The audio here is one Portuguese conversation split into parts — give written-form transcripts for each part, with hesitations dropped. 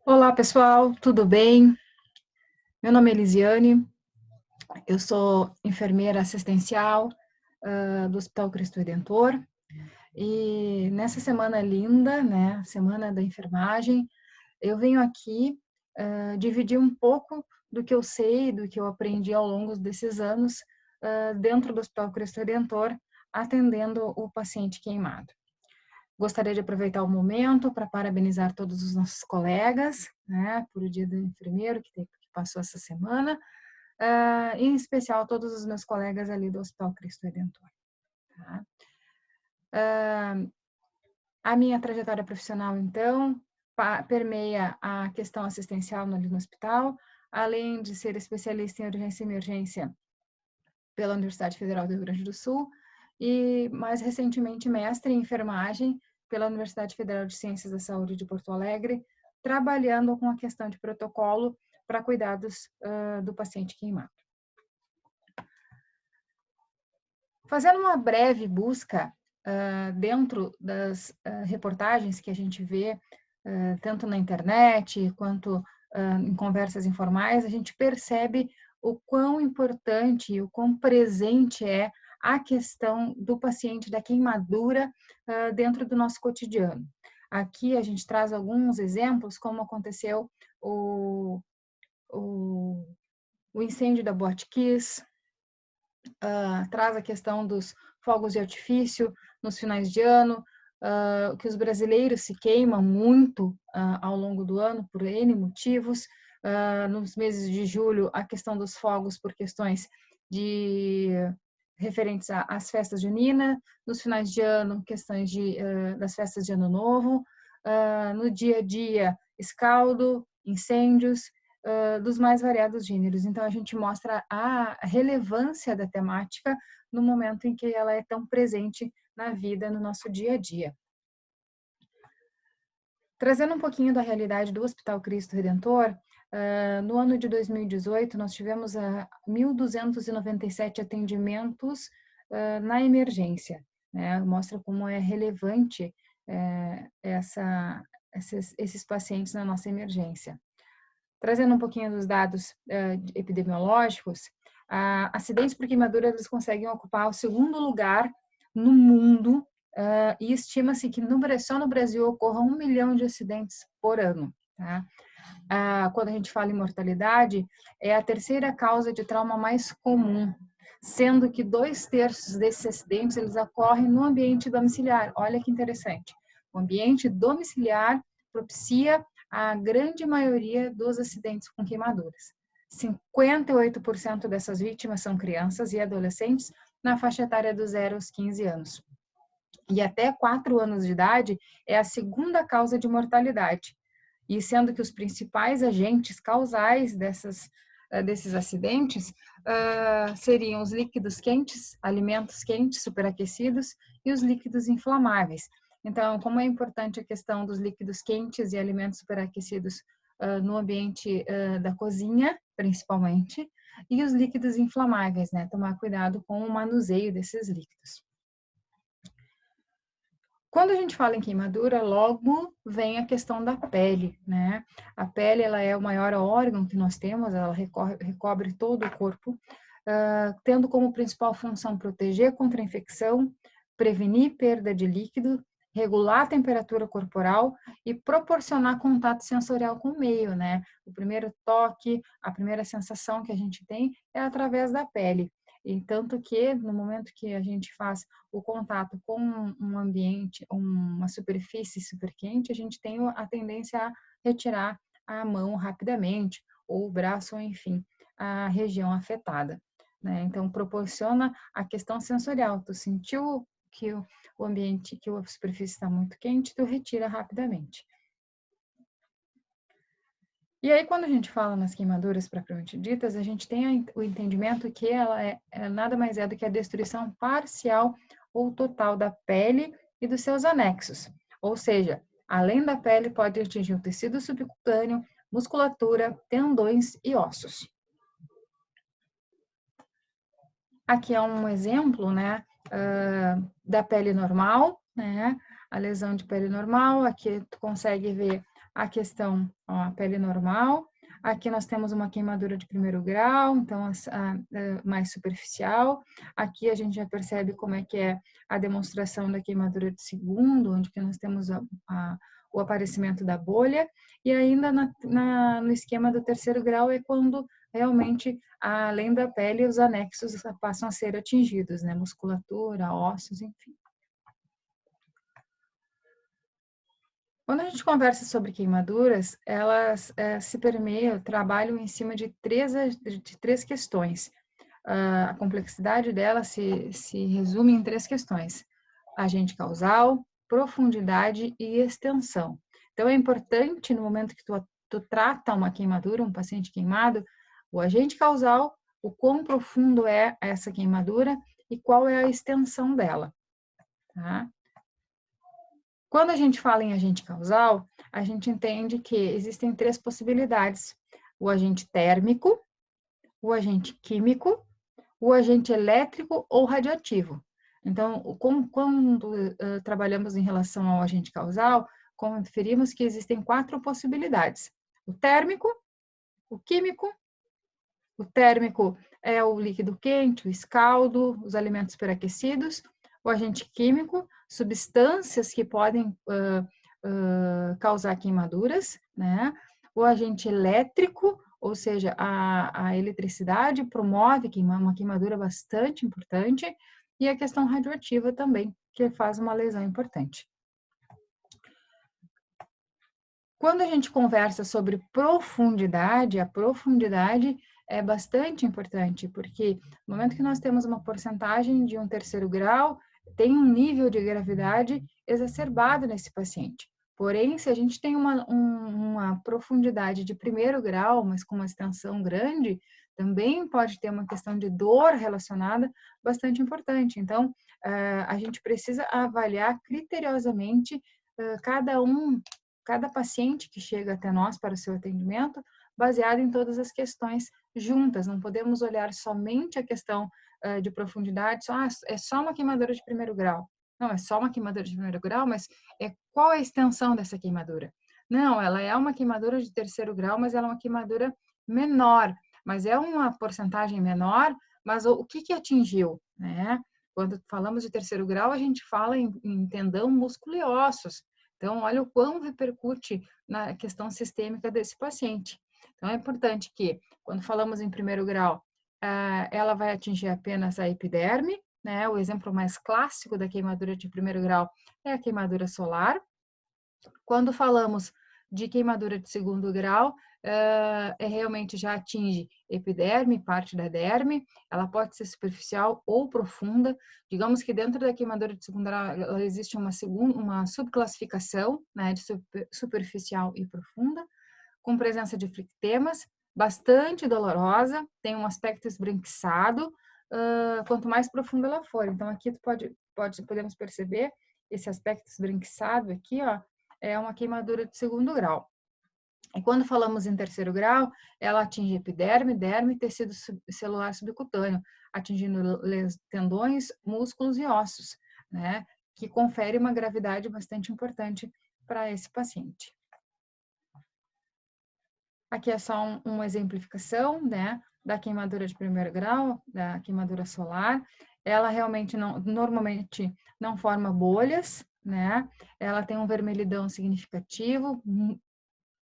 Olá, pessoal, tudo bem? Meu nome é Elisiane, eu sou enfermeira assistencial do Hospital Cristo Redentor e nessa semana linda, né, Semana da Enfermagem, eu venho aqui dividir um pouco do que eu sei, do que eu aprendi ao longo desses anos dentro do Hospital Cristo Redentor, atendendo o paciente queimado. Gostaria de aproveitar o momento para parabenizar todos os nossos colegas, né, por o Dia do Enfermeiro que passou essa semana, em especial todos os meus colegas ali do Hospital Cristo Redentor. Tá? A minha trajetória profissional, então, permeia a questão assistencial no hospital, além de ser especialista em urgência e emergência pela Universidade Federal do Rio Grande do Sul e, mais recentemente, mestre em enfermagem pela Universidade Federal de Ciências da Saúde de Porto Alegre, trabalhando com a questão de protocolo para cuidados do paciente queimado. Fazendo uma breve busca dentro das reportagens que a gente vê, tanto na internet quanto em conversas informais, a gente percebe o quão importante e o quão presente é a questão do paciente, da queimadura dentro do nosso cotidiano. Aqui a gente traz alguns exemplos, como aconteceu o, o incêndio da Boate Kiss, traz a questão dos fogos de artifício nos finais de ano, que os brasileiros se queimam muito ao longo do ano por N motivos. Nos meses de julho, a questão dos fogos por questões de referentes às festas juninas, nos finais de ano, questões das festas de ano novo, no dia a dia, escaldo, incêndios, dos mais variados gêneros. Então, a gente mostra a relevância da temática no momento em que ela é tão presente na vida, no nosso dia a dia. Trazendo um pouquinho da realidade do Hospital Cristo Redentor, no ano de 2018, nós tivemos 1.297 atendimentos na emergência. Né? Mostra como é relevante esses pacientes na nossa emergência. Trazendo um pouquinho dos dados epidemiológicos, acidentes por queimadura eles conseguem ocupar o segundo lugar no mundo e estima-se que só no Brasil ocorra 1 milhão de acidentes por ano. Tá? Quando a gente fala em mortalidade, é a terceira causa de trauma mais comum, sendo que 2/3 desses acidentes eles ocorrem no ambiente domiciliar. Olha que interessante. O ambiente domiciliar propicia a grande maioria dos acidentes com queimaduras. 58% dessas vítimas são crianças e adolescentes na faixa etária dos 0 aos 15 anos. E até 4 anos de idade é a segunda causa de mortalidade. E sendo que os principais agentes causais desses acidentes seriam os líquidos quentes, alimentos quentes superaquecidos e os líquidos inflamáveis. Então, como é importante a questão dos líquidos quentes e alimentos superaquecidos no ambiente da cozinha, principalmente, e os líquidos inflamáveis, né? Tomar cuidado com o manuseio desses líquidos. Quando a gente fala em queimadura, logo vem a questão da pele, né? A pele, ela é o maior órgão que nós temos, ela recobre todo o corpo, tendo como principal função proteger contra a infecção, prevenir perda de líquido, regular a temperatura corporal e proporcionar contato sensorial com o meio, né? O primeiro toque, a primeira sensação que a gente tem é através da pele. E tanto que, no momento que a gente faz o contato com um ambiente, uma superfície super quente, a gente tem a tendência a retirar a mão rapidamente, ou o braço, ou enfim, a região afetada. Né? Então, proporciona a questão sensorial. Tu sentiu que o ambiente, que a superfície está muito quente, tu retira rapidamente. E aí, quando a gente fala nas queimaduras propriamente ditas, a gente tem o entendimento que ela nada mais é do que a destruição parcial ou total da pele e dos seus anexos. Ou seja, além da pele, pode atingir o tecido subcutâneo, musculatura, tendões e ossos. Aqui é um exemplo, né, da pele normal, né, a lesão de pele normal. Aqui tu consegue ver a questão, ó, a pele normal. Aqui nós temos uma queimadura de primeiro grau, então mais superficial. Aqui a gente já percebe como é que é a demonstração da queimadura de segundo, onde que nós temos o aparecimento da bolha. E ainda no esquema do terceiro grau é quando realmente, além da pele, os anexos passam a ser atingidos, né? Musculatura, ossos, enfim. Quando a gente conversa sobre queimaduras, elas se permeiam, trabalham em cima de três questões. A complexidade dela se resume em três questões: agente causal, profundidade e extensão. Então, é importante, no momento que tu trata uma queimadura, um paciente queimado, o agente causal, o quão profundo é essa queimadura e qual é a extensão dela, tá? Quando a gente fala em agente causal, a gente entende que existem três possibilidades: o agente térmico, o agente químico, o agente elétrico ou radioativo. Então, quando trabalhamos em relação ao agente causal, conferimos que existem quatro possibilidades: o térmico, o químico, o térmico é o líquido quente, o escaldo, os alimentos superaquecidos. O agente químico, substâncias que podem causar queimaduras, né? O agente elétrico, ou seja, a eletricidade promove uma queimadura bastante importante, e a questão radioativa também, que faz uma lesão importante. Quando a gente conversa sobre profundidade, a profundidade é bastante importante, porque no momento que nós temos uma porcentagem de um terceiro grau, tem um nível de gravidade exacerbado nesse paciente. Porém, se a gente tem uma profundidade de primeiro grau, mas com uma extensão grande, também pode ter uma questão de dor relacionada bastante importante. Então, a gente precisa avaliar criteriosamente cada paciente que chega até nós para o seu atendimento, baseado em todas as questões juntas. Não podemos olhar somente a questão de profundidade, é só uma queimadura de primeiro grau. Não, é só uma queimadura de primeiro grau, mas qual é a extensão dessa queimadura? Não, ela é uma queimadura de terceiro grau, mas ela é uma queimadura menor, mas é uma porcentagem menor, mas o que atingiu, né? Quando falamos de terceiro grau, a gente fala em tendão, músculo e ossos. Então, olha o quão repercute na questão sistêmica desse paciente. Então, é importante que, quando falamos em primeiro grau, ela vai atingir apenas a epiderme, né? O exemplo mais clássico da queimadura de primeiro grau é a queimadura solar. Quando falamos de queimadura de segundo grau, realmente já atinge epiderme, parte da derme, ela pode ser superficial ou profunda. Digamos que dentro da queimadura de segundo grau existe uma subclassificação, né, de superficial e profunda, com presença de flictemas, bastante dolorosa, tem um aspecto esbranquiçado, quanto mais profunda ela for. Então, aqui podemos perceber esse aspecto esbranquiçado aqui, ó, é uma queimadura de segundo grau. E quando falamos em terceiro grau, ela atinge epiderme, derme e tecido celular subcutâneo, atingindo tendões, músculos e ossos, né? Que confere uma gravidade bastante importante para esse paciente. Aqui é só uma exemplificação, né, da queimadura de primeiro grau, da queimadura solar. Ela realmente normalmente não forma bolhas, né? Ela tem um vermelhidão significativo,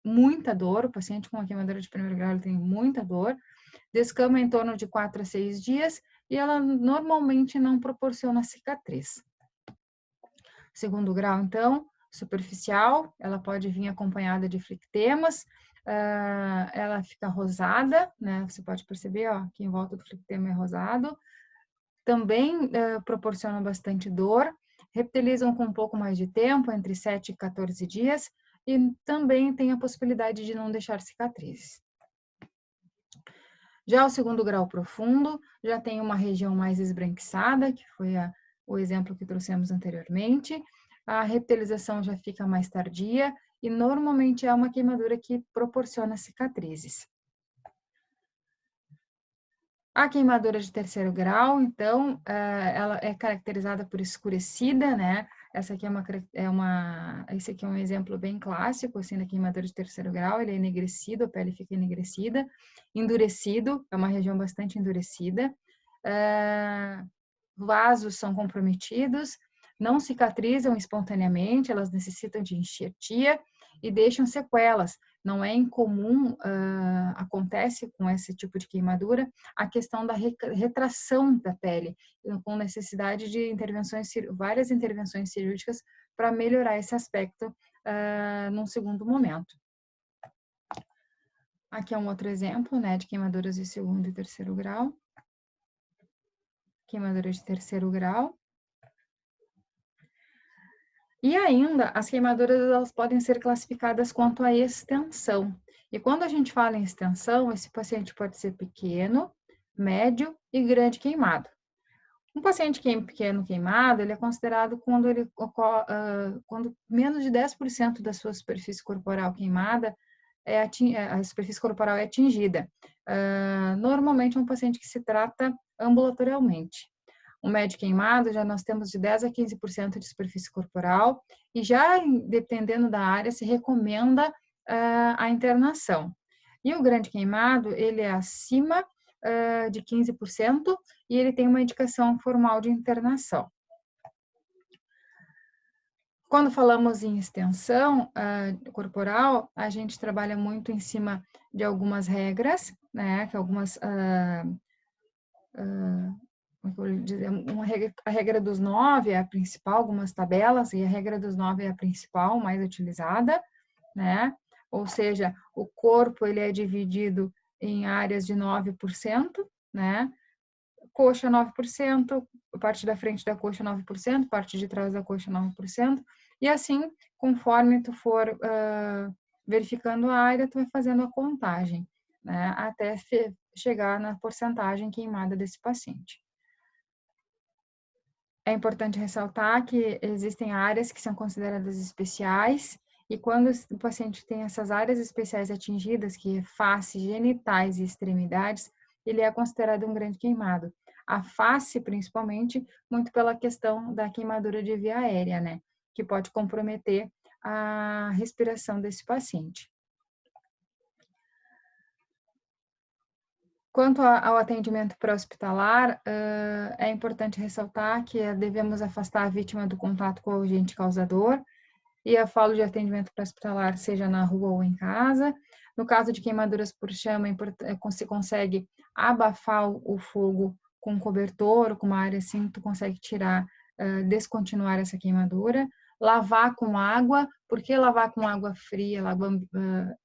muita dor. O paciente com a queimadura de primeiro grau tem muita dor. Descama em torno de 4 a 6 dias e ela normalmente não proporciona cicatriz. Segundo grau, então, superficial, ela pode vir acompanhada de flictemas, ela fica rosada, né? Você pode perceber, ó, que em volta do flictema é rosado. Também proporciona bastante dor, reptilizam com um pouco mais de tempo, entre 7 e 14 dias, e também tem a possibilidade de não deixar cicatrizes. Já o segundo grau profundo, já tem uma região mais esbranquiçada, que foi o exemplo que trouxemos anteriormente. A reptilização já fica mais tardia e normalmente é uma queimadura que proporciona cicatrizes. A queimadura de terceiro grau, então, ela é caracterizada por escurecida, né? esse aqui é um exemplo bem clássico, assim, da queimadura de terceiro grau. Ele é enegrecido, a pele fica enegrecida, endurecido, é uma região bastante endurecida. Vasos são comprometidos, não cicatrizam espontaneamente, elas necessitam de enxertia e deixam sequelas. Não é incomum, acontece com esse tipo de queimadura, a questão da retração da pele, com necessidade de várias intervenções cirúrgicas para melhorar esse aspecto num segundo momento. Aqui é um outro exemplo, né, de queimaduras de segundo e terceiro grau. Queimadura de terceiro grau. E ainda, as queimaduras elas podem ser classificadas quanto à extensão. E quando a gente fala em extensão, esse paciente pode ser pequeno, médio e grande queimado. Um paciente pequeno queimado, ele é considerado quando menos de 10% da sua superfície corporal queimada, a superfície corporal é atingida. Normalmente é um paciente que se trata ambulatorialmente. Um médio queimado, já nós temos de 10 a 15% de superfície corporal, e já dependendo da área, se recomenda a internação. E o grande queimado, ele é acima de 15% e ele tem uma indicação formal de internação. Quando falamos em extensão corporal, a gente trabalha muito em cima de algumas regras, né, que algumas a regra dos 9 é a principal, algumas tabelas, e a regra dos 9 é a principal, mais utilizada, né? Ou seja, o corpo ele é dividido em áreas de 9%, né? Coxa 9%, parte da frente da coxa 9%, parte de trás da coxa 9%, e assim, conforme tu for verificando a área, tu vai fazendo a contagem, né? Até chegar na porcentagem queimada desse paciente. É importante ressaltar que existem áreas que são consideradas especiais, e quando o paciente tem essas áreas especiais atingidas, que é face, genitais e extremidades, ele é considerado um grande queimado. A face, principalmente, muito pela questão da queimadura de via aérea, né? Que pode comprometer a respiração desse paciente. Quanto ao atendimento pré-hospitalar, é importante ressaltar que devemos afastar a vítima do contato com o agente causador, e eu falo de atendimento pré-hospitalar, seja na rua ou em casa. No caso de queimaduras por chama, se consegue abafar o fogo com um cobertor, ou com uma área assim, tu consegue tirar, descontinuar essa queimadura. Lavar com água, porque lavar com água fria,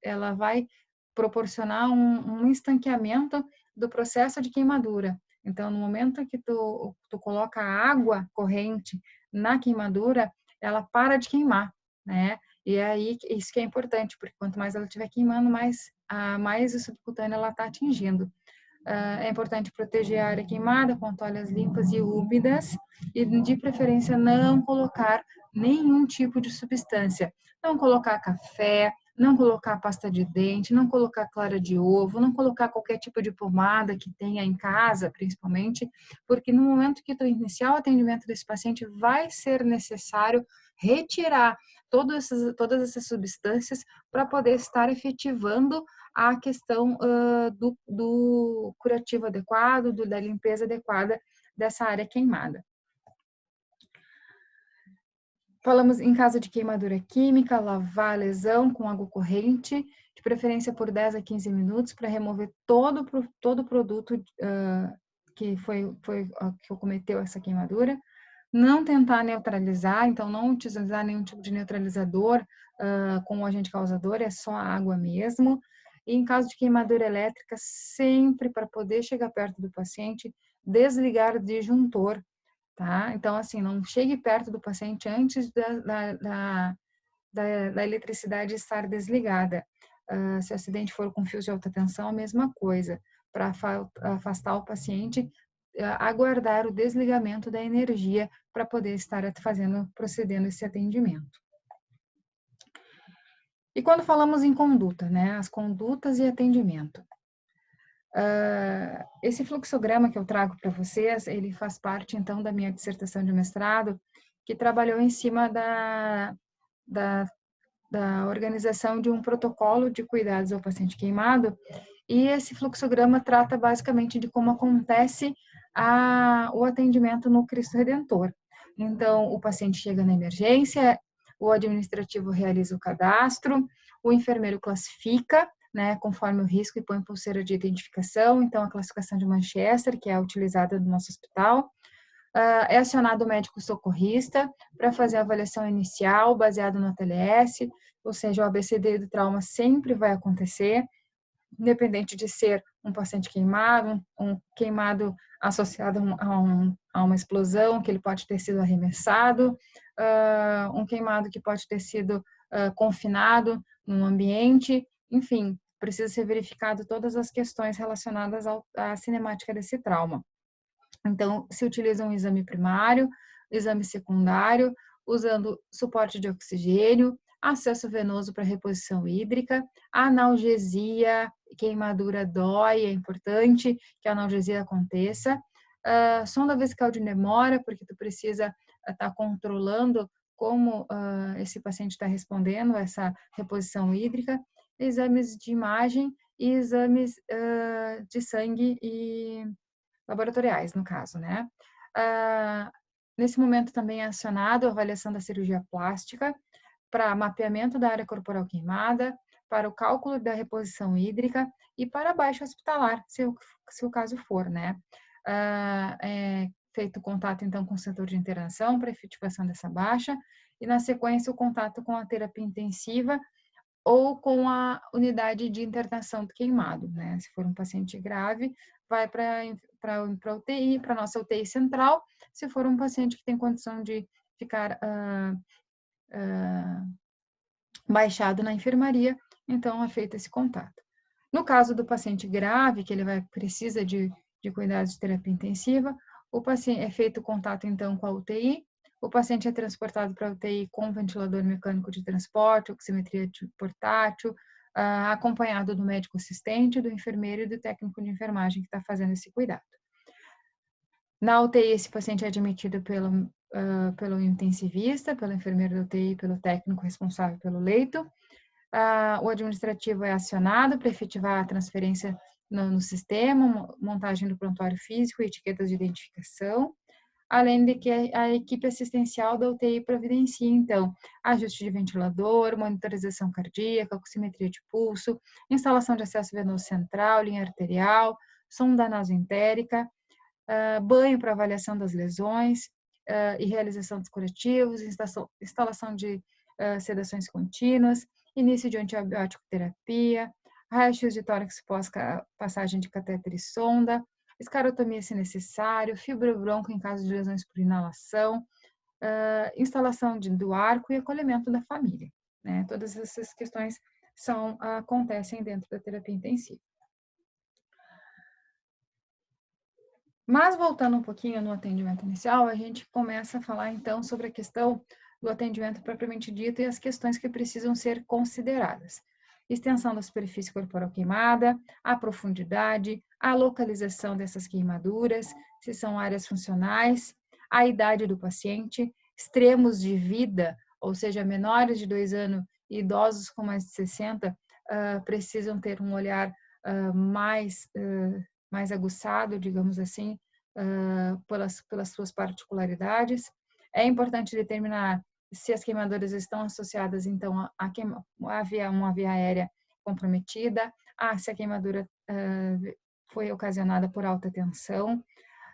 ela vai proporcionar um estanqueamento do processo de queimadura. Então, no momento que tu coloca água corrente na queimadura, ela para de queimar, né? E aí, isso que é importante, porque quanto mais ela estiver queimando, mais o subcutâneo ela está atingindo. É importante proteger a área queimada com toalhas limpas e úmidas, e de preferência não colocar nenhum tipo de substância. Não colocar café, não colocar pasta de dente, não colocar clara de ovo, não colocar qualquer tipo de pomada que tenha em casa, principalmente, porque no momento que tu iniciar o atendimento desse paciente, vai ser necessário retirar todas essas substâncias para poder estar efetivando a questão do curativo adequado, da limpeza adequada dessa área queimada. Falamos em caso de queimadura química, lavar a lesão com água corrente, de preferência por 10 a 15 minutos, para remover todo o produto que cometeu essa queimadura. Não tentar neutralizar, então não utilizar nenhum tipo de neutralizador com o agente causador, é só a água mesmo. E em caso de queimadura elétrica, sempre para poder chegar perto do paciente, desligar o disjuntor, tá? Então, assim, não chegue perto do paciente antes da eletricidade estar desligada. Se o acidente for com fios de alta tensão, a mesma coisa. Para afastar o paciente, aguardar o desligamento da energia para poder estar procedendo esse atendimento. E quando falamos em conduta, né? As condutas e atendimento. Esse fluxograma que eu trago para vocês, ele faz parte, então, da minha dissertação de mestrado, que trabalhou em cima da, da organização de um protocolo de cuidados ao paciente queimado, e esse fluxograma trata basicamente de como acontece o atendimento no Cristo Redentor. Então, o paciente chega na emergência, o administrativo realiza o cadastro, o enfermeiro classifica, né, conforme o risco, e põe pulseira de identificação. Então, a classificação de Manchester, que é utilizada no nosso hospital. É acionado o médico socorrista para fazer a avaliação inicial baseado no ATLS, ou seja, o ABCD do trauma sempre vai acontecer, independente de ser um paciente queimado, um queimado associado a uma explosão, que ele pode ter sido arremessado, um queimado que pode ter sido confinado num ambiente, enfim, precisa ser verificado todas as questões relacionadas à cinemática desse trauma. Então, se utiliza um exame primário, exame secundário, usando suporte de oxigênio, acesso venoso para reposição hídrica, analgesia, queimadura dói, é importante que a analgesia aconteça. Sonda vesical de demora, porque tu precisa estar controlando como esse paciente está respondendo a essa reposição hídrica, exames de imagem e exames de sangue e laboratoriais, no caso, né? Nesse momento também é acionado a avaliação da cirurgia plástica para mapeamento da área corporal queimada, para o cálculo da reposição hídrica e para baixa hospitalar, se o caso for, né? É feito contato, então, com o setor de internação para efetivação dessa baixa e, na sequência, o contato com a terapia intensiva ou com a unidade de internação do queimado, né? Se for um paciente grave, vai para a UTI, para a nossa UTI central. Se for um paciente que tem condição de ficar baixado na enfermaria, então é feito esse contato. No caso do paciente grave, que ele precisa de cuidados de terapia intensiva, o paciente é feito o contato então com a UTI, o paciente é transportado para a UTI com ventilador mecânico de transporte, oximetria portátil, acompanhado do médico assistente, do enfermeiro e do técnico de enfermagem que está fazendo esse cuidado. Na UTI, esse paciente é admitido pelo intensivista, pelo enfermeiro da UTI, pelo técnico responsável pelo leito. O administrativo é acionado para efetivar a transferência no sistema, montagem do prontuário físico e etiquetas de identificação, além de que a equipe assistencial da UTI providencia, então, ajuste de ventilador, monitorização cardíaca, oximetria de pulso, instalação de acesso venoso central, linha arterial, sonda nasoentérica, banho para avaliação das lesões e realização dos curativos, instalação de sedações contínuas, início de antibiótico terapia, raio-x de tórax pós passagem de catéter e sonda, escarotomia se necessário, fibrobronco em caso de lesões por inalação, instalação do arco e acolhimento da família, né? Todas essas questões acontecem dentro da terapia intensiva. Mas voltando um pouquinho no atendimento inicial, a gente começa a falar então sobre a questão do atendimento propriamente dito e as questões que precisam ser consideradas. Extensão da superfície corporal queimada, a profundidade, a localização dessas queimaduras, se são áreas funcionais, a idade do paciente, extremos de vida, ou seja, menores de 2 anos e idosos com mais de 60, precisam ter um olhar mais aguçado, digamos assim, pelas suas particularidades. É importante determinar se as queimaduras estão associadas, então, a uma via aérea comprometida, se a queimadura foi ocasionada por alta tensão,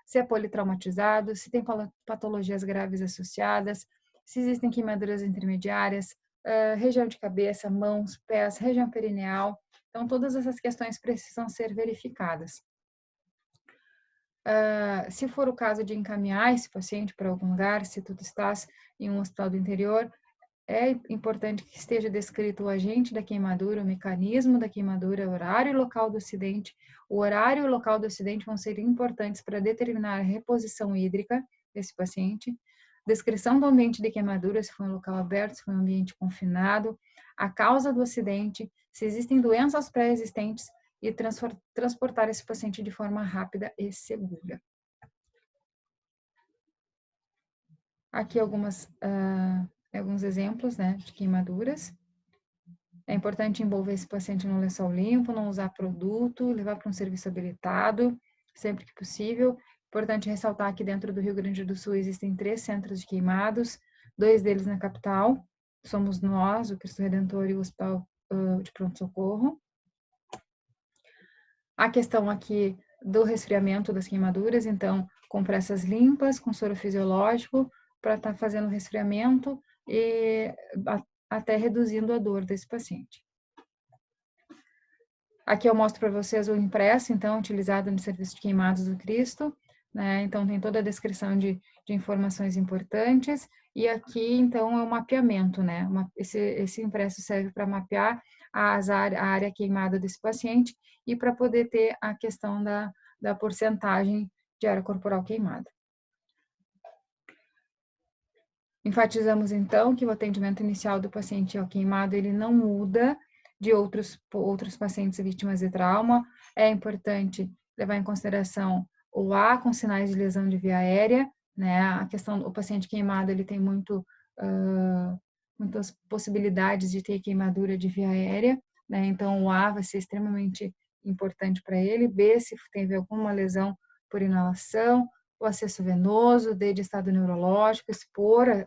se é politraumatizado, se tem patologias graves associadas, se existem queimaduras intermediárias, região de cabeça, mãos, pés, região perineal. Então, todas essas questões precisam ser verificadas. Se for o caso de encaminhar esse paciente para algum lugar, se tu estás em um hospital do interior, é importante que esteja descrito o agente da queimadura, o mecanismo da queimadura, o horário e local do acidente. O horário e o local do acidente vão ser importantes para determinar a reposição hídrica desse paciente, descrição do ambiente de queimadura, se foi um local aberto, se foi um ambiente confinado, a causa do acidente, se existem doenças pré-existentes, e transportar esse paciente de forma rápida e segura. Aqui alguns exemplos, né, de queimaduras. É importante envolver esse paciente no lençol limpo, não usar produto, levar para um serviço habilitado, sempre que possível. Importante ressaltar que dentro do Rio Grande do Sul existem 3 centros de queimados, 2 deles na capital, somos nós, o Cristo Redentor e o Hospital de Pronto-Socorro. A questão aqui do resfriamento das queimaduras, então, compressas limpas, com soro fisiológico, para estar fazendo o resfriamento e até reduzindo a dor desse paciente. Aqui eu mostro para vocês o impresso, então, utilizado no serviço de queimados do Cristo, né? Então, tem toda a descrição de informações importantes, e aqui, então, é o mapeamento, né? Esse impresso serve para mapear a área queimada desse paciente e para poder ter a questão da porcentagem de área corporal queimada. Enfatizamos, então, que o atendimento inicial do paciente ao queimado, ele não muda de outros pacientes vítimas de trauma. É importante levar em consideração o A com sinais de lesão de via aérea, né? A questão do paciente queimado, ele tem muitas possibilidades de ter queimadura de via aérea, né? Então, o A vai ser extremamente importante para ele. B, se teve alguma lesão por inalação, o acesso venoso, D de estado neurológico, expor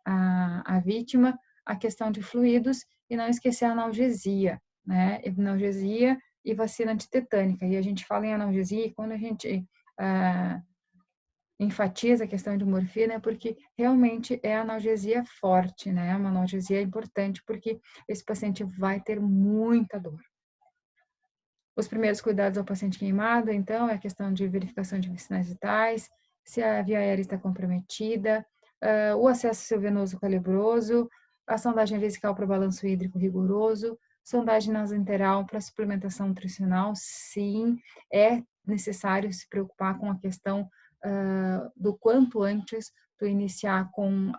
a vítima, a questão de fluidos e não esquecer a analgesia, né? Analgesia e vacina antitetânica. E a gente fala em analgesia e quando a gente enfatiza a questão de morfina é porque realmente é analgesia forte, né? Uma analgesia importante porque esse paciente vai ter muita dor. Os primeiros cuidados ao paciente queimado, então, é a questão de verificação de sinais vitais, se a via aérea está comprometida, o acesso venoso calibroso, a sondagem vesical para balanço hídrico rigoroso, sondagem nasoenteral para suplementação nutricional, sim, é necessário se preocupar com a questão do quanto antes tu iniciar com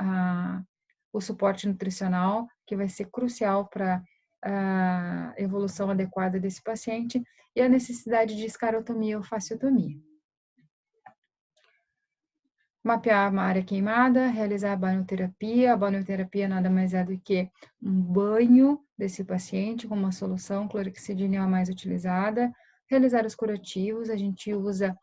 o suporte nutricional, que vai ser crucial para a evolução adequada desse paciente e a necessidade de escarotomia ou fasciotomia. Mapear uma área queimada, realizar a banhoterapia. A banhoterapia nada mais é do que um banho desse paciente com uma solução, clorexidina é a mais utilizada. Realizar os curativos, a gente usa,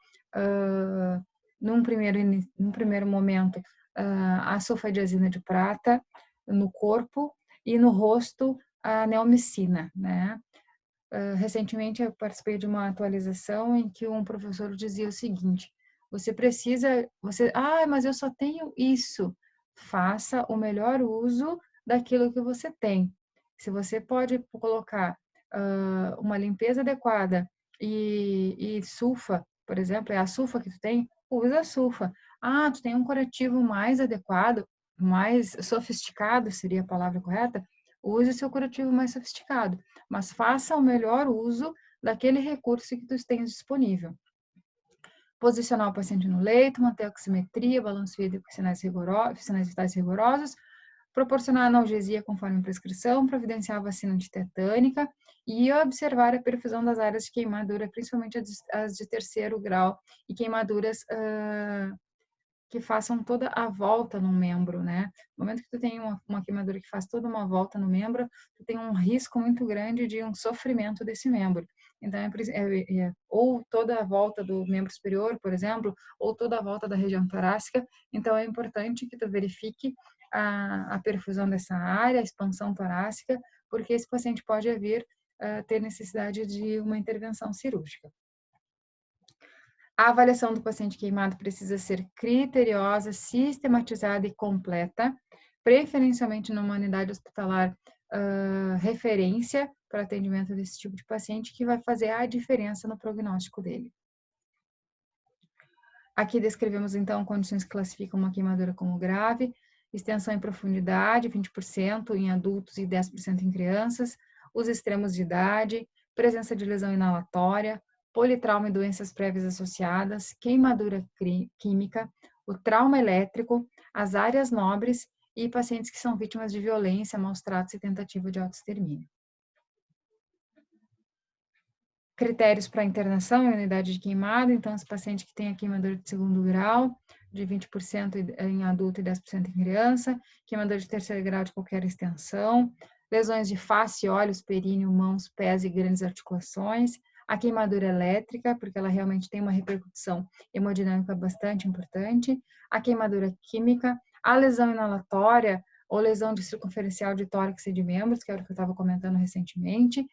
num primeiro momento, a sulfadiazina de prata no corpo e no rosto a neomicina, né? Recentemente eu participei de uma atualização em que um professor dizia o seguinte: mas eu só tenho isso. Faça o melhor uso daquilo que você tem. Se você pode colocar uma limpeza adequada e sulfa, por exemplo, é a sulfa que tu tem, usa a sulfa. Ah, tu tem um curativo mais adequado, mais sofisticado, seria a palavra correta? Use o seu curativo mais sofisticado, mas faça o melhor uso daquele recurso que tu tens disponível. Posicionar o paciente no leito, manter a oximetria, balanço hídrico e sinais vitais rigorosos, proporcionar analgesia conforme prescrição, providenciar a vacina antitetânica e observar a perfusão das áreas de queimadura, principalmente as de terceiro grau e queimaduras que façam toda a volta no membro, né? No momento que tu tem uma queimadura que faz toda uma volta no membro, tu tem um risco muito grande de um sofrimento desse membro. Então, ou toda a volta do membro superior, por exemplo, ou toda a volta da região torácica. Então, é importante que tu verifique a perfusão dessa área, a expansão torácica, porque esse paciente pode vir ter necessidade de uma intervenção cirúrgica. A avaliação do paciente queimado precisa ser criteriosa, sistematizada e completa, preferencialmente numa unidade hospitalar referência para atendimento desse tipo de paciente, que vai fazer a diferença no prognóstico dele. Aqui descrevemos, então, condições que classificam uma queimadura como grave, extensão em profundidade, 20% em adultos e 10% em crianças, os extremos de idade, presença de lesão inalatória, politrauma e doenças prévias associadas, queimadura química, o trauma elétrico, as áreas nobres e pacientes que são vítimas de violência, maus tratos e tentativa de autoextermínio. Critérios para internação em unidade de queimado, então, esse paciente que tem a queimadura de segundo grau, de 20% em adulto e 10% em criança, queimadura de terceiro grau de qualquer extensão, lesões de face, olhos, períneo, mãos, pés e grandes articulações, a queimadura elétrica, porque ela realmente tem uma repercussão hemodinâmica bastante importante, a queimadura química, a lesão inalatória ou lesão de circunferencial de tórax e de membros, que era o que eu estava comentando recentemente,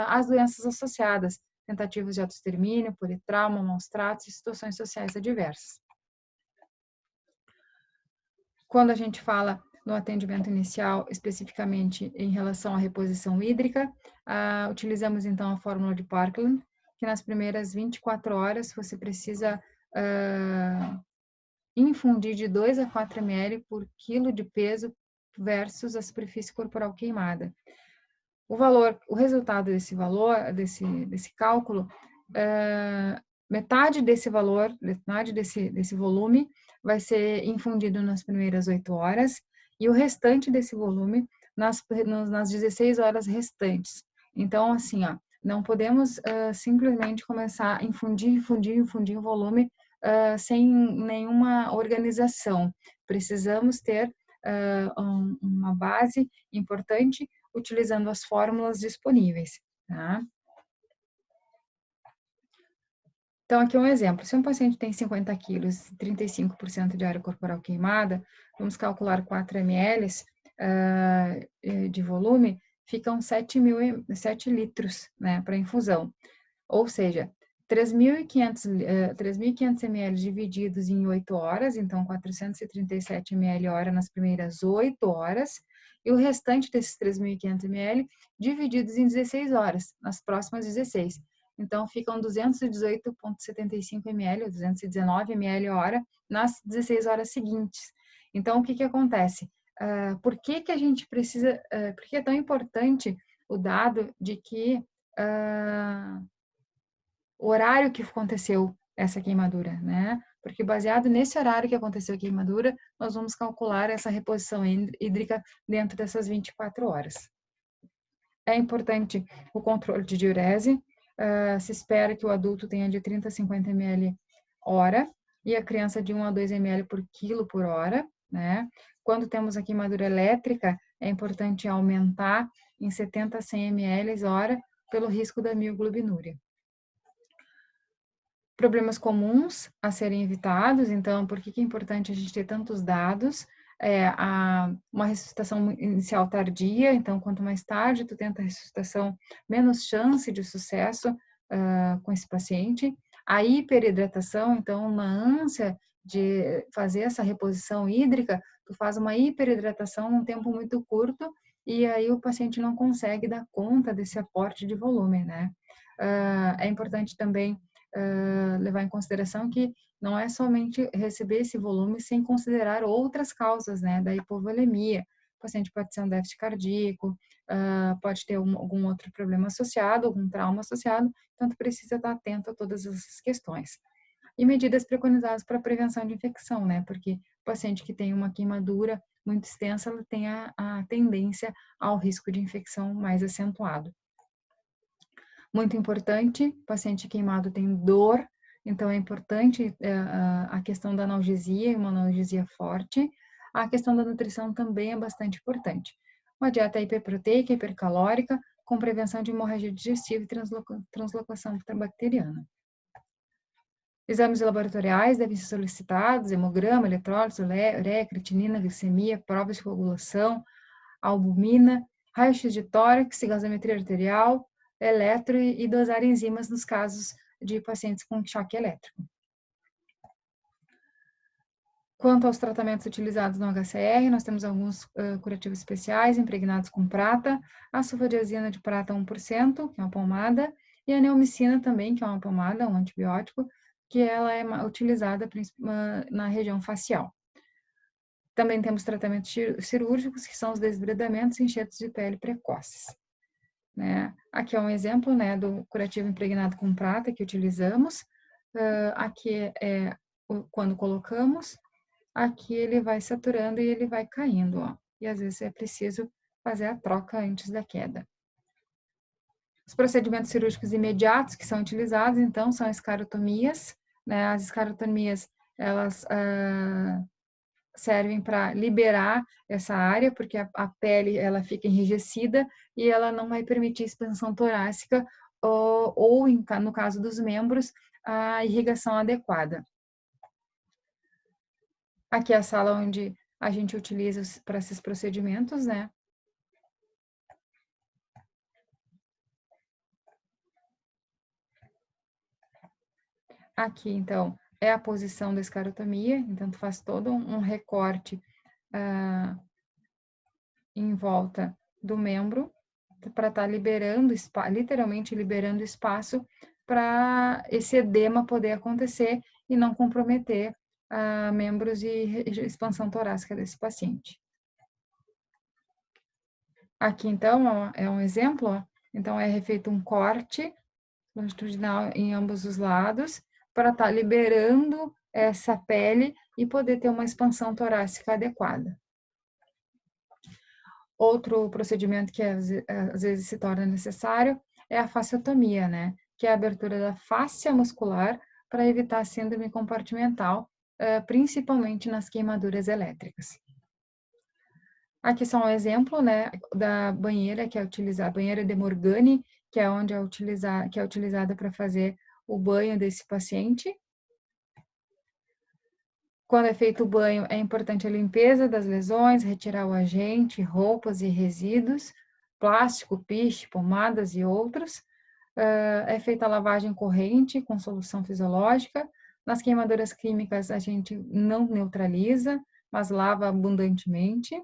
as doenças associadas, tentativas de autoextermínio, politrauma, maus tratos e situações sociais adversas. Quando a gente fala no atendimento inicial, especificamente em relação à reposição hídrica, utilizamos então a fórmula de Parkland, que nas primeiras 24 horas você precisa infundir de 2 a 4 ml por quilo de peso versus a superfície corporal queimada. O resultado desse valor, desse cálculo, metade desse valor, metade desse volume vai ser infundido nas primeiras 8 horas e o restante desse volume nas 16 horas restantes. Então, assim, ó, não podemos simplesmente começar a infundir o volume sem nenhuma organização. Precisamos ter uma base importante utilizando as fórmulas disponíveis, tá? Então, aqui é um exemplo. Se um paciente tem 50 quilos e 35% de área corporal queimada, vamos calcular 4 ml de volume, ficam 7 litros, né, para infusão. Ou seja, 3.500 ml divididos em 8 horas, então 437 ml hora nas primeiras 8 horas, e o restante desses 3.500 ml divididos em 16 horas, nas próximas 16. Então, ficam 218,75 ml, ou 219 ml hora, nas 16 horas seguintes. Então, o que acontece? Por que a gente precisa, por que é tão importante o dado de que o horário que aconteceu essa queimadura, né? Porque baseado nesse horário que aconteceu a queimadura, nós vamos calcular essa reposição hídrica dentro dessas 24 horas. É importante o controle de diurese. Se espera que o adulto tenha de 30 a 50 ml hora e a criança de 1 a 2 ml por quilo por hora, né? Quando temos a queimadura elétrica, é importante aumentar em 70 a 100 ml hora pelo risco da mioglobinúria. Problemas comuns a serem evitados, então, por que é importante a gente ter tantos dados? Uma ressuscitação inicial tardia, então, quanto mais tarde tu tenta a ressuscitação, menos chance de sucesso com esse paciente. A hiperidratação, então, na ânsia de fazer essa reposição hídrica, tu faz uma hiperidratação num tempo muito curto e aí o paciente não consegue dar conta desse aporte de volume, né? É importante também levar em consideração que não é somente receber esse volume sem considerar outras causas, né, da hipovolemia. O paciente pode ter um déficit cardíaco, pode ter algum outro problema associado, algum trauma associado, então precisa estar atento a todas essas questões. E medidas preconizadas para prevenção de infecção, né, porque o paciente que tem uma queimadura muito extensa, ela tem a tendência ao risco de infecção mais acentuado. Muito importante, o paciente queimado tem dor, então é importante a questão da analgesia, uma analgesia forte. A questão da nutrição também é bastante importante. Uma dieta hiperproteica, hipercalórica, com prevenção de hemorragia digestiva e translocação bacteriana. Exames laboratoriais devem ser solicitados, hemograma, eletrólise, ureia, creatinina, glicemia, provas de coagulação, albumina, raio-x de tórax, gasometria arterial, eletro e dosar enzimas nos casos de pacientes com choque elétrico. Quanto aos tratamentos utilizados no HCR, nós temos alguns curativos especiais impregnados com prata, a sulfadiazina de prata 1%, que é uma pomada, e a neomicina também, que é uma pomada, um antibiótico, que ela é utilizada na região facial. Também temos tratamentos cirúrgicos, que são os desbridamentos e enxertos de pele precoces. Né? Aqui é um exemplo, né, do curativo impregnado com prata que utilizamos. Aqui é quando colocamos, aqui ele vai saturando e ele vai caindo, ó. E às vezes é preciso fazer a troca antes da queda. Os procedimentos cirúrgicos imediatos que são utilizados, então, são escarotomias, né? As escarotomias, elas servem para liberar essa área, porque a pele ela fica enrijecida e ela não vai permitir expansão torácica ou no caso dos membros, a irrigação adequada. Aqui é a sala onde a gente utiliza para esses procedimentos, né? Aqui, então, é a posição da escarotomia, então tu faz todo um recorte em volta do membro para estar liberando, literalmente liberando espaço para esse edema poder acontecer e não comprometer membros e expansão torácica desse paciente. Aqui, então, ó, é um exemplo, ó. Então, é feito um corte longitudinal em ambos os lados para estar liberando essa pele e poder ter uma expansão torácica adequada. Outro procedimento que às vezes se torna necessário é a fasciotomia, né? Que é a abertura da fáscia muscular para evitar a síndrome compartimental, principalmente nas queimaduras elétricas. Aqui só um exemplo, né, da banheira que é utilizada, a banheira de Morgani, que é onde que é utilizada para fazer o banho desse paciente. Quando é feito o banho, é importante a limpeza das lesões, retirar o agente, roupas e resíduos, plástico, piche, pomadas e outros. É feita a lavagem corrente com solução fisiológica. Nas queimaduras químicas, a gente não neutraliza, mas lava abundantemente,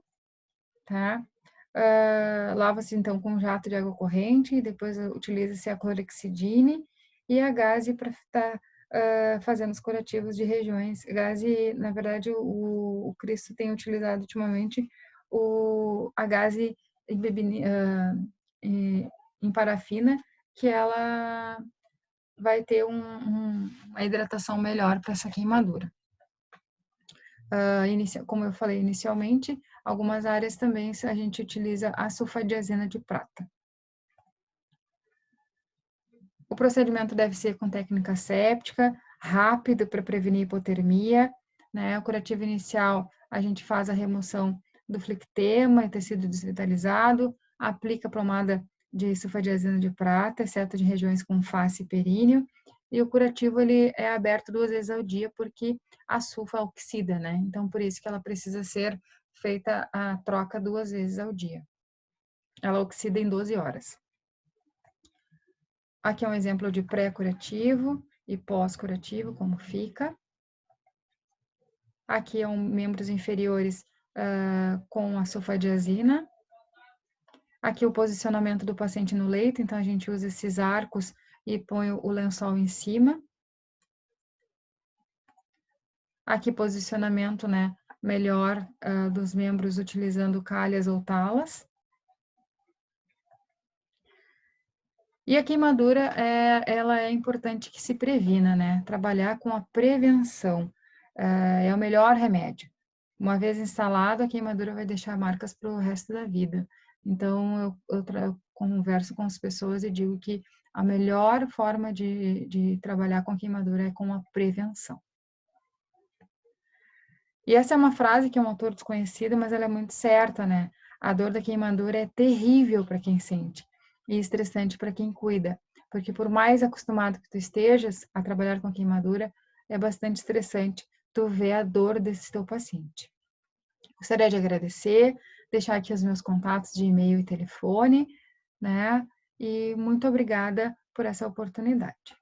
tá? Lava-se, então, com jato de água corrente, e depois utiliza-se a clorexidine e a gaze para estar fazendo os curativos de regiões. Gaze, na verdade, o Cristo tem utilizado ultimamente a gaze em parafina, que ela vai ter uma hidratação melhor para essa queimadura. Como eu falei inicialmente, algumas áreas também a gente utiliza a sulfadiazina de prata. O procedimento deve ser com técnica séptica, rápido para prevenir hipotermia, né? O curativo inicial, a gente faz a remoção do flectema e tecido desvitalizado, aplica a pomada de sulfadiazina de prata, exceto de regiões com face e períneo, e o curativo ele é aberto 2 vezes ao dia porque a sulfa oxida, né? Então, por isso que ela precisa ser feita a troca 2 vezes ao dia. Ela oxida em 12 horas. Aqui é um exemplo de pré-curativo e pós-curativo, como fica. Aqui é membros inferiores com a sulfadiazina. Aqui o posicionamento do paciente no leito, então a gente usa esses arcos e põe o lençol em cima. Aqui posicionamento, né, melhor dos membros utilizando calhas ou talas. E a queimadura, ela é importante que se previna, né? Trabalhar com a prevenção é o melhor remédio. Uma vez instalado, a queimadura vai deixar marcas para o resto da vida. Então, eu converso com as pessoas e digo que a melhor forma de trabalhar com a queimadura é com a prevenção. E essa é uma frase que é um autor desconhecido, mas ela é muito certa, né? A dor da queimadura é terrível para quem sente e estressante para quem cuida, porque por mais acostumado que tu estejas a trabalhar com a queimadura, é bastante estressante tu ver a dor desse teu paciente. Gostaria de agradecer, deixar aqui os meus contatos de e-mail e telefone, né? E muito obrigada por essa oportunidade.